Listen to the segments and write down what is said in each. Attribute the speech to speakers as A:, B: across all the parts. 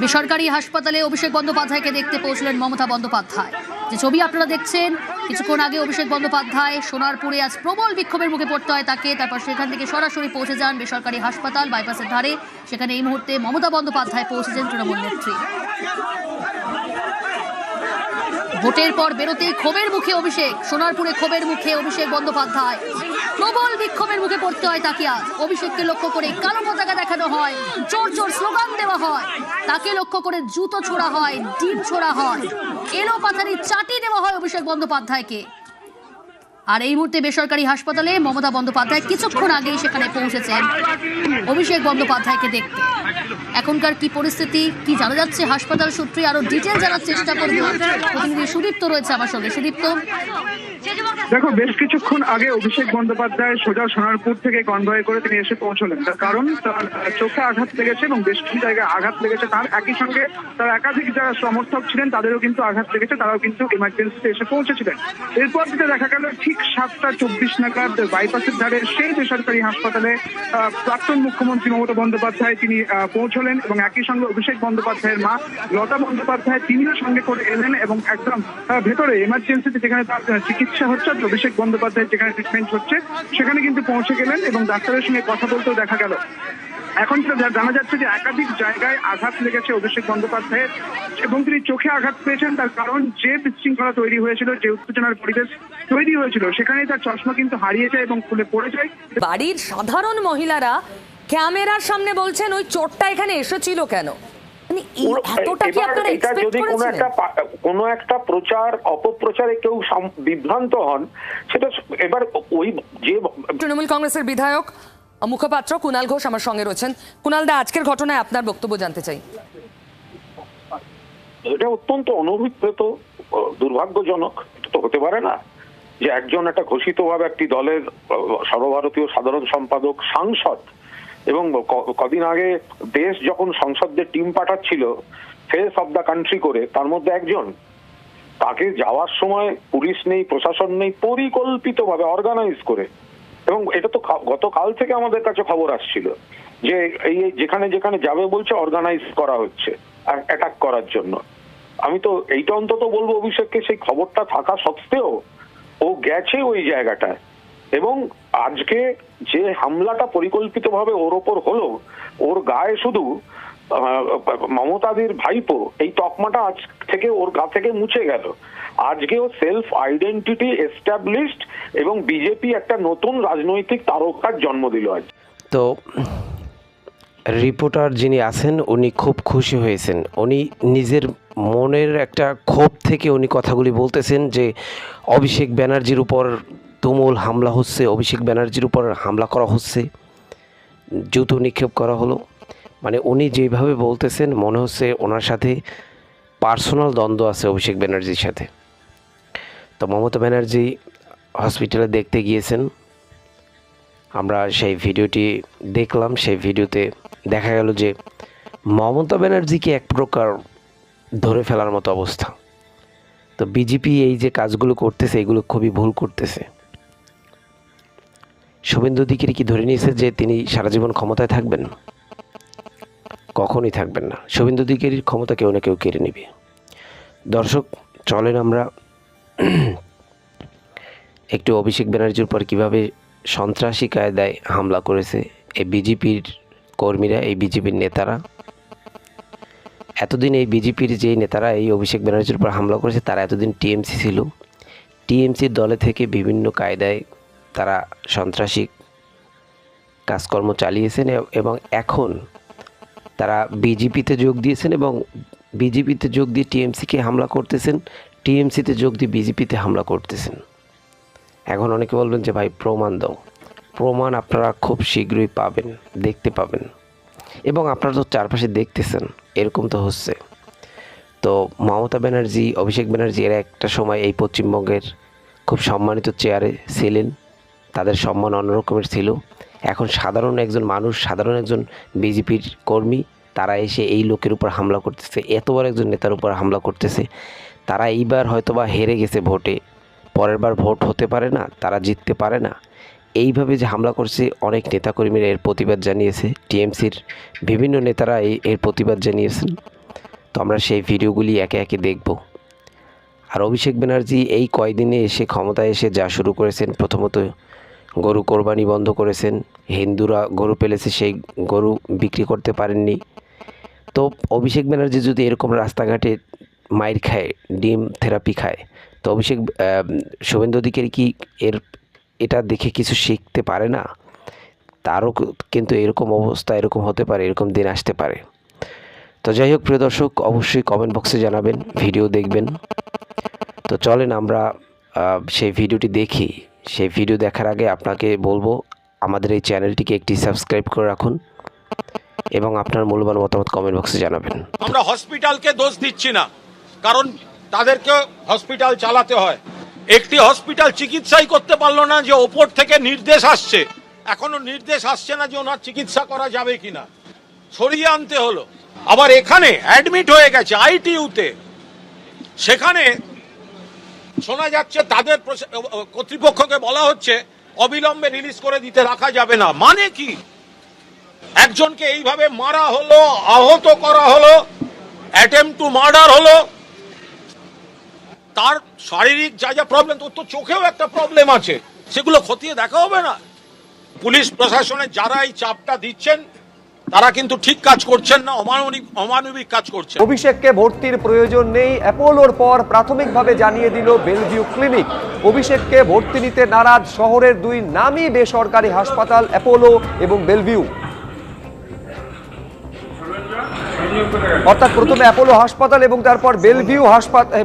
A: বেসরকারি হাসপাতালে অভিষেক বন্দ্যোপাধ্যায়কে দেখতে পৌঁছলেন মমতা বন্দ্যোপাধ্যায়। যে ছবি আপনারা দেখছেন, কিছুক্ষণ আগে অভিষেক বন্দ্যোপাধ্যায় সোনারপুরে আজ প্রবল বিক্ষোভের মুখে পড়তে হয় তাকে। তারপর সেখান থেকে সরাসরি পৌঁছে যান বেসরকারি হাসপাতাল বাইপাসের ধারে। সেখানে এই মুহূর্তে মমতা বন্দ্যোপাধ্যায় পৌঁছেছেন তৃণমূল নেত্রী। ভোটের পর বেরোতেই ক্ষোভের মুখে অভিষেক, সোনারপুরে ক্ষোভের মুখে অভিষেক বন্দ্যোপাধ্যায়। প্রবল বিক্ষোভের মুখে পড়তে হয় তাকে আজ। অভিষেককে লক্ষ্য করে কালো পতাকা দেখানো হয়, জোর জোর স্লোগান দেওয়া হয়, তাকে লক্ষ্য করে জুতো ছোড়া হয়, ডিম ছোড়া হয়, এলো পাথারি চাটি দেওয়া হয় অভিষেক বন্দ্যোপাধ্যায়কে। আর এই মুহূর্তে বেসরকারি হাসপাতালে মমতা বন্দ্যোপাধ্যায় কিছুক্ষণ আগেই সেখানে পৌঁছেছেন অভিষেক বন্দ্যোপাধ্যায়কে দেখতে। এখনকার কি পরিস্থিতি, কি জানা যাচ্ছে হাসপাতাল সূত্রে, আরো ডিটেল জানার চেষ্টা করব। প্রতিনিধি সুদীপ্ত রয়েছে আমার সঙ্গে। সুদীপ্ত,
B: দেখো, বেশ কিছুক্ষণ আগে অভিষেক বন্দ্যোপাধ্যায় সোজা সোনারপুর থেকে কনভয় করে তিনি এসে পৌঁছলেন। তার কারণ তার চোখে আঘাত লেগেছে এবং বেশ কিছু জায়গায় আঘাত লেগেছে। তার একই সঙ্গে তার একাধিক যারা সমর্থক ছিলেন তাদেরও কিন্তু আঘাত লেগেছে, তারাও কিন্তু ইমার্জেন্সিতে এসে পৌঁছেছিলেন। এরপর যেটা দেখা গেল, ঠিক 7:24 নাগাদ বাইপাসের ধারে সেই বেসরকারি হাসপাতালে প্রাক্তন মুখ্যমন্ত্রী মমতা বন্দ্যোপাধ্যায় তিনি পৌঁছলেন এবং একই সঙ্গে অভিষেক বন্দ্যোপাধ্যায়ের মা লতা বন্দ্যোপাধ্যায় তিনিও সঙ্গে করে এলেন এবং একদম ভেতরে ইমার্জেন্সিতে যেখানে তার চিকিৎসা হচ্ছে, অভিষেক বন্দ্যোপাধ্যায় যেখানে ট্রিটমেন্ট হচ্ছে সেখানে কিন্তু পৌঁছে গেলেন এবং ডাক্তারের সঙ্গে কথা বলতেও দেখা গেল। এখন জানা যাচ্ছে যে একাধিক জায়গায় আঘাত লেগেছে অভিষেক বন্দ্যোপাধ্যায়ের এবং তিনি চোখে আঘাত পেয়েছেন। তার কারণ যে বিশৃঙ্খলা তৈরি হয়েছিল, যে উত্তেজনার পরিবেশ তৈরি হয়েছিল, সেখানে তার চশমা কিন্তু হারিয়ে যায় এবং খুলে পড়ে যায়।
C: বাড়ির সাধারণ মহিলারা ক্যামেরার সামনে বলছেন ওই চোরটা এখানে এসেছিল কেন?
D: কোনো একটা প্রচার অপপ্রচারে কেউ বিভ্রান্ত হন, সেটা এবার ওই যে
C: তৃণমূল কংগ্রেসের বিধায়ক মুখপাত্র কুণাল ঘোষ আমার সঙ্গে রয়েছেন। কুণাল দা, আজকের ঘটনায় আপনার বক্তব্য জানতে চাই।
D: এটা অত্যন্ত অনভিপ্রেত, দুর্ভাগ্যজনক। এটা তো হতে পারে না যে একজন একটা ঘোষিতভাবে একটি দলের সর্বভারতীয় সাধারণ সম্পাদক, সাংসদ, এবং কদিন আগে দেশ যখন সংসদের টিম পাঠাচ্ছিল ফেস অফ দ্য কান্ট্রি করে, তার মধ্যে একজন, তাকে যাওয়ার সময় পুলিশ নেই, প্রশাসন নেই, পরিকল্পিতভাবে অর্গানাইজ করে, এবং এটা তো গতকাল থেকে আমাদের কাছে খবর আসছিল যে এই যেখানে যেখানে যাবে বলছে অর্গানাইজ করা হচ্ছে অ্যাটাক করার জন্য। আমি তো এইটা অন্তত বলবো অভিষেককে, সেই খবরটা থাকা সত্ত্বেও ও গেছে ওই জায়গাটায়, এবং আজকে যে হামলাটা পরিকল্পিতভাবে ওর ওপর হলো, ওর গায়ে শুধু মমতাদির ভাইপো এই তকমাটা আজ থেকে ওর গা থেকে মুছে গেল। আজকেও সেলফ আইডেন্টিটি এস্টাবলিশড এবং বিজেপি একটা নতুন রাজনৈতিক তারকার জন্ম দিল আজ।
E: তো রিপোর্টার যিনি আছেন উনি খুব খুশি হয়েছেন। উনি নিজের মনের একটা ক্ষোভ থেকে উনি কথাগুলি বলতেছেন যে অভিষেক ব্যানার্জির উপর তুমুল হামলা হচ্ছে, অভিষেক ব্যানার্জির উপর হামলা করা হচ্ছে, জুতো নিক্ষেপ করা হলো। মানে উনি যেভাবে বলতেছেন মনে হচ্ছে ওনার সাথে পার্সোনাল দ্বন্দ্ব আছে অভিষেক ব্যানার্জির সাথে। তো মমতা ব্যানার্জি হসপিটালে দেখতে গিয়েছেন, আমরা সেই ভিডিওটি দেখলাম। সেই ভিডিওতে দেখা গেল যে মমতা ব্যানার্জিকে এক প্রকার ধরে ফেলার মতো অবস্থা। তো বিজেপি এই যে কাজগুলো করতেছে এগুলো খুবই ভুল করতেছে। শুভেন্দু অধিকারী কি ধরে নিয়েছে যে তিনি সারা জীবন ক্ষমতায় থাকবেন? কখনই থাকবেন না। শুভেন্দু অধিকারীর ক্ষমতা কেউ না কেউ কেড়ে নেবে। দর্শক, চলেন আমরা একটু অভিষেক ব্যানার্জির উপর কীভাবে সন্ত্রাসী কায়দায় হামলা করেছে এই বিজেপির কর্মীরা, এই বিজেপির নেতারা। এতদিন এই বিজেপির যেই নেতারা এই অভিষেক ব্যানার্জির উপর হামলা করেছে তারা এতদিন টিএমসি ছিল। টিএমসির দলে থেকে বিভিন্ন কায়দায় তারা সন্ত্রাসী কাজকর্ম চালিয়েছেন এবং এখন তারা বিজেপিতে যোগ দিয়েছেন এবং বিজেপিতে যোগ দিয়ে টিএমসিকে হামলা করতেছেন, টিএমসিতে যোগ দিয়ে বিজেপিতে হামলা করতেছেন। এখন অনেকে বলবেন যে ভাই প্রমাণ দাও। প্রমাণ আপনারা খুব শীঘ্রই পাবেন, দেখতে পাবেন, এবং আপনারা তো চারপাশে দেখতেছেন এরকম তো হচ্ছে। তো মমতা ব্যানার্জি, অভিষেক ব্যানার্জি এরা একটা সময় এই পশ্চিমবঙ্গের খুব সম্মানিত চেয়ারে ছিলেন, তাদের সম্মান অন্যরকমের ছিল। এখন সাধারণ একজন মানুষ, সাধারণ একজন বিজেপির কর্মী, তারা এসে এই লোকের উপর হামলা করতেছে, এত বড় একজন নেতার উপর হামলা করতেছে। তারা এইবার হয়তোবা হেরে গেছে ভোটে, পরের বার ভোট হতে পারে না, তারা জিততে পারে না। এইভাবে যে হামলা করছে অনেক নেতাকর্মীরা এর প্রতিবাদ জানিয়েছে, টিএমসির বিভিন্ন নেতারা এর প্রতিবাদ জানিয়েছেন। তো আমরা সেই ভিডিওগুলি একে একে দেখব। আর অভিষেক ব্যানার্জি এই কয়দিনে এসে ক্ষমতায় এসে যা শুরু করেছেন, প্রথমত গরু কোরবানি বন্ধ করেছেন, হিন্দুরা গরু পেলেছে সেই গরু বিক্রি করতে পারেননি। তো অভিষেক ব্যানার্জি যদি এরকম রাস্তাঘাটে মাইর খায়, ডিম থেরাপি খায়, তো শুভেন্দু অধিকারী কি এটা দেখে কিছু শিখতে পারে না? তারও কিন্তু এরকম অবস্থা এরকম হতে পারে, এরকম দিন আসতে পারে। তো যাই হোক প্রিয় দর্শক, অবশ্যই কমেন্ট বক্সে জানাবেন, ভিডিও দেখবেন। তো চলেন আমরা সেই ভিডিওটি দেখি। সেই ভিডিও দেখার আগে আপনাকে বলবো আমাদের এই চ্যানেলটিকে একটি সাবস্ক্রাইব করে রাখুন এবং আপনার মূল্যবান মতামত কমেন্ট বক্সে জানাবেন।
F: আমরা হসপিটালকে দোষ দিচ্ছি না, কারণ তাদেরকে হসপিটাল চালাতে হয়। একটি হসপিটাল চিকিৎসাই করতে পারলো না যে ওপর থেকে নির্দেশ আসছে, এখনো নির্দেশ আসছে না যে ওনার চিকিৎসা করা যাবে কিনা, সরিয়ে আনতে হলো। আবার এখানে অ্যাডমিট হয়ে গেছে আইটিইউতে, সেখানে শোনা যাচ্ছে তাদের কর্তৃপক্ষকে বলা হচ্ছে অবিলম্বে রিলিজ করে দিতে রাখা যাবে না। মানে কি? একজনকে এইভাবে মারা হলো, আহত করা হলো, অ্যাটেম্প টু মার্ডার হলো, তার শারীরিক যা যা প্রবলেম, তোর তো চোখেও একটা প্রবলেম আছে, সেগুলো খতিয়ে দেখা হবে না? পুলিশ প্রশাসনের যারা এই চাপটা দিচ্ছেন তারা কিন্তু ঠিক কাজ করছেন না, অমানবিক কাজ করছেন।
G: অভিষেককে ভর্তির প্রয়োজন নেই অ্যাপোলোর পর প্রাথমিকভাবে জানিয়ে দিল বেলভিউ ক্লিনিক। অভিষেককে ভর্তি নিতে নারাজ শহরের দুই নামী বেসরকারি হাসপাতাল অ্যাপোলো এবং বেলভিউ। অর্থাৎ প্রথমে অ্যাপোলো হাসপাতাল এবং তারপর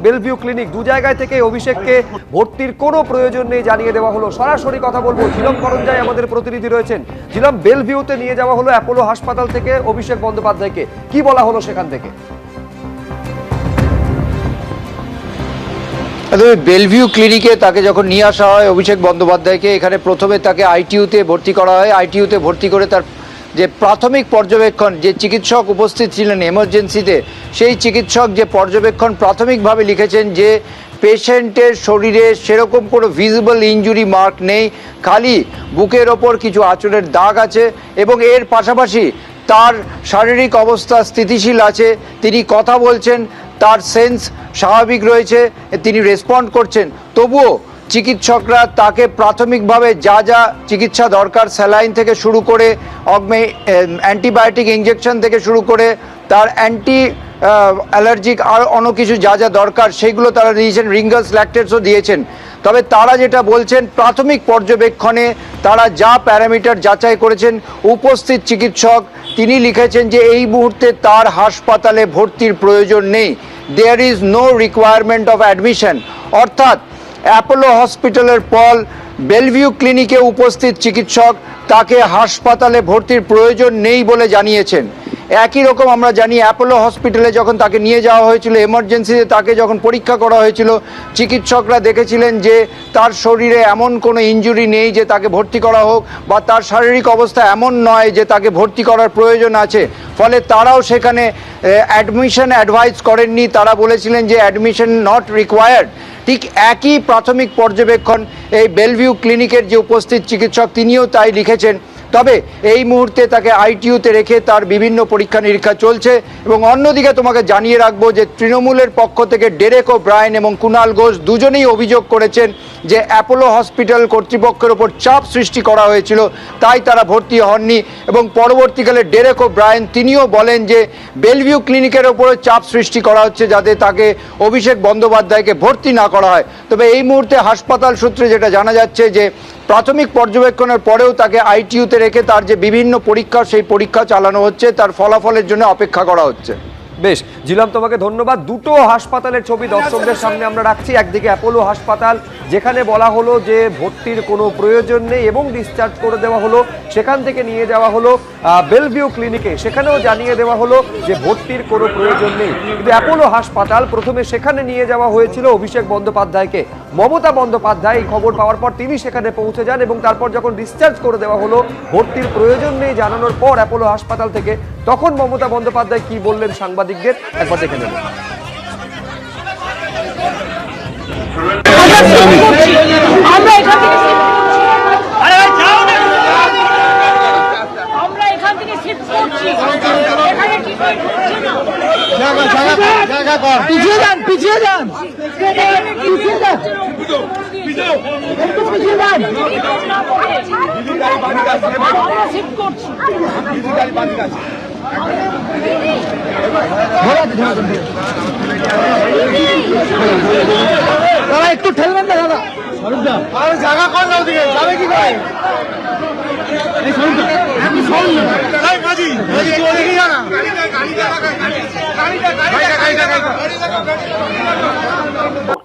G: বেলভিউ ক্লিনিক, দু জায়গায় থেকে অভিষেককে ভর্তির কোনো প্রয়োজন নেই জানিয়ে দেওয়া হলো। সরাসরি কথা বলবো, ঝিলম করঞ্জাই আমাদের প্রতিনিধি রয়েছেন। ঝিলম, বেলভিউতে নিয়ে যাওয়া হলো অ্যাপোলো হাসপাতাল থেকে অভিষেক বন্দ্যোপাধ্যায়কে, কি বলা হলো সেখান থেকে?
H: বেলভিউ ক্লিনিকে তাকে যখন নিয়ে আসা হয় অভিষেক বন্দ্যোপাধ্যায়কে, এখানে প্রথমে তাকে আইটিইউতে ভর্তি করা হয়। আইটিইউতে ভর্তি করে তার যে প্রাথমিক পর্যবেক্ষণ, যে চিকিৎসক উপস্থিত ছিলেন এমার্জেন্সিতে, সেই চিকিৎসক যে পর্যবেক্ষণ প্রাথমিকভাবে লিখেছেন যে পেশেন্টের শরীরে সেরকম কোনো ভিজিবল ইনজুরি মার্ক নেই, খালি বুকের ওপর কিছু আঁচড়ের দাগ আছে এবং এর পাশাপাশি তার শারীরিক অবস্থা স্থিতিশীল আছে, তিনি কথা বলছেন, তার সেন্স স্বাভাবিক রয়েছে, তিনি রেসপন্ড করছেন। তবুও চিকিৎসকরা তাকে প্রাথমিকভাবে যা যা চিকিৎসা দরকার, স্যালাইন থেকে শুরু করে অ্যান্টিবায়োটিক ইঞ্জেকশন থেকে শুরু করে তার অ্যান্টি অ্যালার্জিক আর অন্য কিছু যা যা দরকার সেগুলো তারা দিয়েছেন, রিঙ্গাস ল্যাকটেটসও দিয়েছেন। তবে তারা যেটা বলছেন, প্রাথমিক পর্যবেক্ষণে তারা যা প্যারামিটার যাচাই করেছেন, উপস্থিত চিকিৎসক তিনি লিখেছেন যে এই মুহূর্তে তার হাসপাতালে ভর্তির প্রয়োজন নেই, there is no requirement of admission. অর্থাৎ অ্যাপোলো হসপিটালের পর বেলভিউ ক্লিনিকে উপস্থিত চিকিৎসক তাকে হাসপাতালে ভর্তির প্রয়োজন নেই বলে জানিয়েছেন। একই রকম আমরা জানি অ্যাপোলো হসপিটালে যখন তাকে নিয়ে যাওয়া হয়েছিল এমার্জেন্সিতে, তাকে যখন পরীক্ষা করা হয়েছিল, চিকিৎসকরা দেখেছিলেন যে তার শরীরে এমন কোনো ইনজুরি নেই যে তাকে ভর্তি করা হোক, বা তার শারীরিক অবস্থা এমন নয় যে তাকে ভর্তি করার প্রয়োজন আছে। ফলে তারাও সেখানে অ্যাডমিশন অ্যাডভাইস করেননি, তারা বলেছিলেন যে অ্যাডমিশন নট রিকোয়ার্ড। ঠিক একই প্রাথমিক পর্যবেক্ষণ এই বেলভিউ ক্লিনিকের যে উপস্থিত চিকিৎসক তিনিও তাই লিখেছেন। তবে এই মুহূর্তে তাকে আইটিইউতে রেখে তার বিভিন্ন পরীক্ষা নিরীক্ষা চলছে। এবং অন্যদিকে তোমাকে জানিয়ে রাখবো যে তৃণমূলের পক্ষ থেকে ডেরেক ওব্রায়েন এবং কুণাল ঘোষ দুজনেই অভিযোগ করেছেন যে অ্যাপোলো হসপিটাল কর্তৃপক্ষের ওপর চাপ সৃষ্টি করা হয়েছিল, তাই তারা ভর্তি হননি। এবং পরবর্তীকালে ডেরেক ওব্রায়েন তিনিও বলেন যে বেলভিউ ক্লিনিকের ওপরও চাপ সৃষ্টি করা হচ্ছে যাতে তাকে অভিষেক বন্দ্যোপাধ্যায়কে ভর্তি না করা হয়। তবে এই মুহূর্তে হাসপাতাল সূত্রে যেটা জানা যাচ্ছে যে প্রাথমিক পর্যবেক্ষণের পরেও তাকে আইটিইউতে রেখে তার যে বিভিন্ন পরীক্ষা, সেই পরীক্ষা চালানো হচ্ছে, তার ফলাফলের জন্য অপেক্ষা করা হচ্ছে।
G: বেশ, জিলাম তোমাকে ধন্যবাদ। দুটো হাসপাতালের ছবি দর্শকদের সামনে আমরা রাখছি। একদিকে অ্যাপোলো হাসপাতাল, যেখানে বলা হলো যে ভর্তির কোনো প্রয়োজন নেই এবং ডিসচার্জ করে দেওয়া হলো, সেখান থেকে নিয়ে যাওয়া হলো বেলভিউ ক্লিনিকে, সেখানেও জানিয়ে দেওয়া হলো যে ভর্তির কোনো প্রয়োজন নেই। কিন্তু অ্যাপোলো হাসপাতাল, প্রথমে সেখানে নিয়ে যাওয়া হয়েছিল অভিষেক বন্দ্যোপাধ্যায়কে। মমতা বন্দ্যোপাধ্যায় এই খবর পাওয়ার পর তিনি সেখানে পৌঁছে যান এবং তারপর যখন ডিসচার্জ করে দেওয়া হলো, ভর্তির প্রয়োজন নেই জানানোর পর অ্যাপোলো হাসপাতাল থেকে, তখন মমতা বন্দ্যোপাধ্যায় কি বললেন সাংবাদিকদের একবার দেখে নেব।
I: আমরা এখান থেকে শিফট করছি।
H: পিছিয়ে যান, পিছিয়ে যান, পিছিয়ে যান, একটু পিছিয়ে যান। দাদা একটু ঠেলবেন না দাদা, জায়গা কর না ওদিকে যাবে কি করে?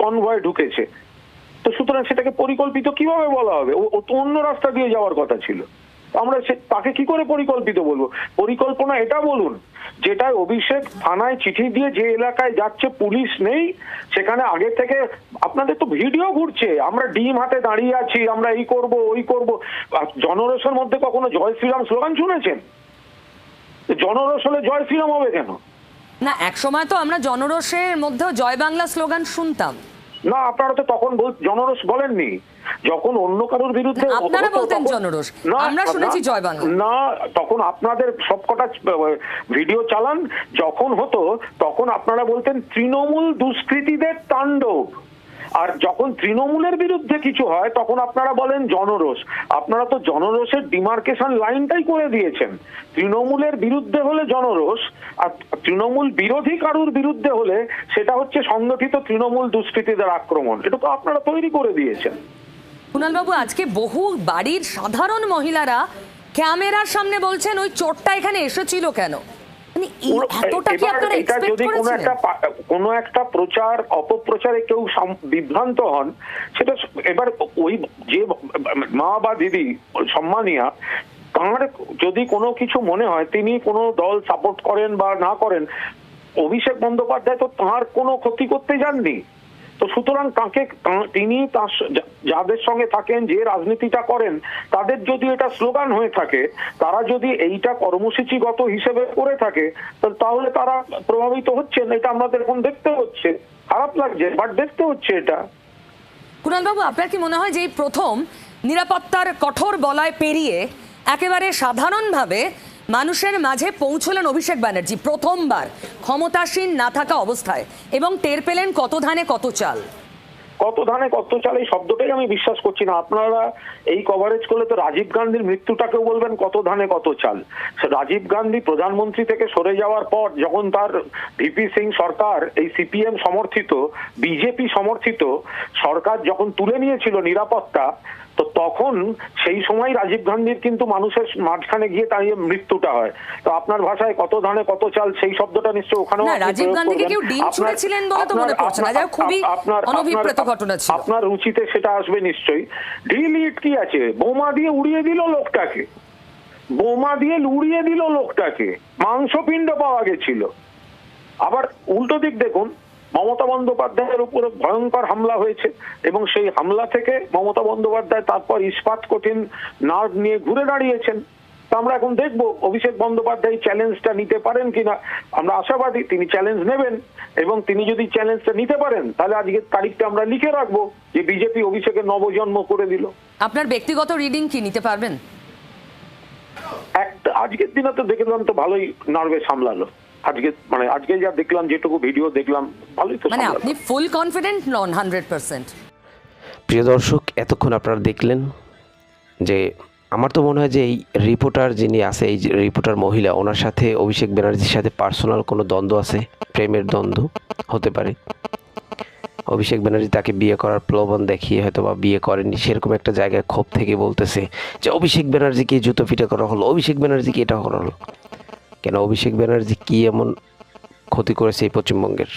D: কনভয় ঢুকেছে, তো সুতরাং সেটাকে পরিকল্পিত কিভাবে বলা হবে? ও তো অন্য রাস্তা দিয়ে যাওয়ার কথা ছিল। আমরা তাকে কি করে পরিকল্পিত বলবো? পরিকল্পনা এটা বলুন যেটায় অভিষেক থানায় চিঠি দিয়ে যে এলাকায় যাচ্ছে পুলিশ নেই, সেখানে আগে থেকে আপনাদের তো ভিডিও ঘুরছে, আমরা ডিম হাতে দাঁড়িয়ে আছি, আমরা এই করব ওই করব। জনরোষের মধ্যে কখনো জয় শ্রীরাম স্লোগান শুনেছেন? জনরোষ হলে জয় শ্রীরাম হবে কেন?
C: না, এক সময় তো আমরা জনরোষের মধ্যেও জয় বাংলা স্লোগান শুনতাম।
D: না, আপনারা তো তখন জনরোষ বলেননি। যখন অন্য কারোর বিরুদ্ধে
C: আপনারা বলতেন জনরোষ, আমরা শুনেছি জয় বাংলা।
D: না, তখন আপনাদের সবকটা ভিডিও চালান যখন হতো, তখন আপনারা বলতেন তৃণমূল দুষ্কৃতীদের তাণ্ডব। আর যখন তৃণমূলের বিরুদ্ধে কিছু হয় তখন আপনারা বলেন জনরোষ। আপনারা তো জনরোষের ডিমার্কেশন লাইনটাই করে দিয়েছেন। তৃণমূলের বিরুদ্ধে হলে জনরোষ, আর তৃণমূল বিরোধী কারুর বিরুদ্ধে হলে সেটা হচ্ছে সংগঠিত তৃণমূল দুষ্কৃতীদের আক্রমণ। এটা তো আপনারা তৈরি করে দিয়েছেন।
C: কুণালবাবু, আজকে বহু বাড়ির সাধারণ মহিলারা ক্যামেরার সামনে বলছেন ওই চোরটা এখানে এসেছিল কেন? মানে এতটা কি আপনারা এক্সপেক্ট করেছিলেন?
D: কোনো একটা প্রচার অপপ্রচারে কেউ বিভ্রান্ত হন, সেটা এবার ওই যে মা বা দিদি সম্মানিয়া, তার যদি কোনো কিছু মনে হয় তিনি কোনো দল সাপোর্ট করেন বা না করেন, অভিষেক বন্দ্যোপাধ্যায় তো তার কোনো ক্ষতি করতে যাননি। তো সুতরাং তিনি যাদের সঙ্গে থাকেন, যে রাজনীতিটা করেন, তাদের যদি এটা স্লোগান হয়ে থাকে, তারা যদি এইটা কর্মসূচিগত হিসেবে করে থাকে, তাহলে তারা প্রভাবিত হচ্ছেন। এটা আমাদের এখন দেখতে হচ্ছে, খারাপ লাগছে বাট দেখতে হচ্ছে এটা।
C: কুণালবাবু, আপনার কি মনে হয় যে এই প্রথম নিরাপত্তার কঠোর বলয় পেরিয়ে একেবারে সাধারণভাবে মানুষের মাঝে পৌঁছলেন অভিষেক ব্যানার্জি প্রথমবার ক্ষমতাসীন না থাকা অবস্থায়, এবং টের পেলেন কত ধানে কত চাল?
D: কত ধানে কত চাল এই শব্দটাই আমি বিশ্বাস করছি না। আপনারা এই কভারেজ করলে তো রাজীব গান্ধীর মৃত্যুটাকেও বলবেন কত ধানে কত চাল। রাজীব গান্ধী প্রধানমন্ত্রী থেকে সরে যাওয়ার পর যখন তার ভিপি সিং সরকার, এই সিপিএম সমর্থিত বিজেপি সমর্থিত সরকার যখন তুলে নিয়েছিল নিরাপত্তা, তো তখন সেই সময় রাজীব গান্ধীর কিন্তু মানুষের মাঝখানে গিয়ে তাই মৃত্যুটা হয়। তো আপনার ভাষায় কত ধানে কত চাল সেই শব্দটা নিশ্চয়ই ওখানে
C: রাজীব গান্ধীকে কেউ ডিম ছুঁড়েছিলেন বলে তো মনে পড়ছে না, যা খুবই অনভিপ্রেত ঘটনা ছিল।
D: আপনার রুচিতে সেটা আসবে নিশ্চয়ই। ঢিল ইট কি আছে, বোমা দিয়ে উড়িয়ে দিল লোকটাকে, বোমা দিয়ে উড়িয়ে দিল লোকটাকে, মাংসপিণ্ড পাওয়া গেছিল। আবার উল্টো দিক দেখুন, মমতা বন্দ্যোপাধ্যায়ের উপরে ভয়ঙ্কর হামলা হয়েছে, এবং সেই হামলা থেকে মমতা বন্দ্যোপাধ্যায় তারপর ইস্পাত কঠিন নার্ভ নিয়ে ঘুরে দাঁড়িয়েছেন। তো আমরা এখন দেখবো অভিষেক বন্দ্যোপাধ্যায় চ্যালেঞ্জটা নিতে পারেন কিনা। আমরা আশাবাদী তিনি চ্যালেঞ্জ নেবেন, এবং তিনি যদি চ্যালেঞ্জটা নিতে পারেন তাহলে আজকের তারিখটা আমরা লিখে রাখবো যে বিজেপি অভিষেকের নবজন্ম করে দিল।
C: আপনার ব্যক্তিগত রিডিং কি নিতে পারবেন?
D: আজকের দিনে তো দেখলাম তো ভালোই নার্ভে সামলালো। আজকে যা দেখলাম, যেটুকু ভিডিও দেখলাম, ভালোই তো।
C: মানে আপনি ফুল কনফিডেন্ট নন 100%?
E: প্রিয় দর্শক, এতক্ষণ আপনারা দেখলেন যে আমার তো মনে হয় যে এই রিপোর্টার যিনি আছে, এই রিপোর্টার মহিলা, ওনার সাথে অভিষেক ব্যানার্জির সাথে পার্সোনাল কোনো দ্বন্দ্ব আছে, প্রেমের দ্বন্দ্ব হতে পারে। অভিষেক ব্যানার্জি তাকে বিয়ে করার প্রলোভন দেখিয়ে হয়তো বা বিয়ে করেনি, সেরকম একটা জায়গায় ক্ষোভ থেকে বলতেছে যে অভিষেক ব্যানার্জিকে জুতো পিটা করা হলো, অভিষেক ব্যানার্জিকে এটা করা হলো। কেন অভিষেক ব্যানার্জি কি এমন ক্ষতি করেছে এই পশ্চিমবঙ্গের?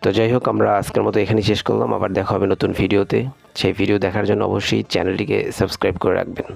E: তো যাই হোক, আমরা আজকের মতো এখানেই শেষ করলাম। আবার দেখা হবে নতুন ভিডিওতে। সেই ভিডিও দেখার জন্য অবশ্যই চ্যানেলটিকে সাবস্ক্রাইব করে রাখবেন।